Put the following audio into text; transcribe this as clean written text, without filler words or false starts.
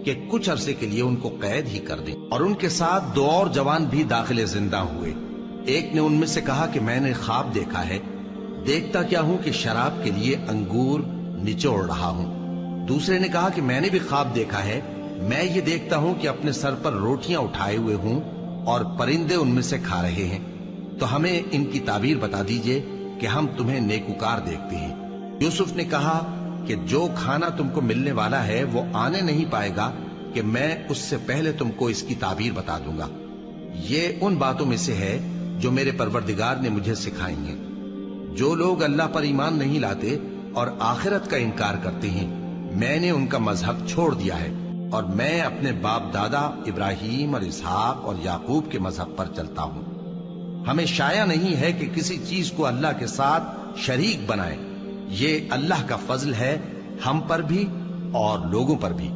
کہ کچھ عرصے کے لیے ان کو قید ہی کر دیں۔ اور ان کے ساتھ 2 اور جوان بھی داخل زندہ ہوئے۔ ایک نے ان میں سے کہا کہ میں نے خواب دیکھا ہے، دیکھتا کیا ہوں کہ شراب کے لیے انگور نچوڑ رہا ہوں۔ دوسرے نے کہا کہ میں نے بھی خواب دیکھا ہے، میں یہ دیکھتا ہوں کہ اپنے سر پر روٹیاں اٹھائے ہوئے ہوں اور پرندے ان میں سے کھا رہے ہیں۔ تو ہمیں ان کی تعبیر بتا دیجئے کہ ہم تمہیں نیکوکار دیکھتے ہیں۔ یوسف نے کہا کہ جو کھانا تم کو ملنے والا ہے وہ آنے نہیں پائے گا کہ میں اس سے پہلے تم کو اس کی تعبیر بتا دوں گا۔ یہ ان باتوں میں سے ہے جو میرے پروردگار نے مجھے سکھائی ہیں۔ جو لوگ اللہ پر ایمان نہیں لاتے اور آخرت کا انکار کرتے ہیں، میں نے ان کا مذہب چھوڑ دیا ہے اور میں اپنے باپ دادا ابراہیم اور اسحاق اور یعقوب کے مذہب پر چلتا ہوں۔ ہمیں شایع نہیں ہے کہ کسی چیز کو اللہ کے ساتھ شریک بنائیں۔ یہ اللہ کا فضل ہے ہم پر بھی اور لوگوں پر بھی۔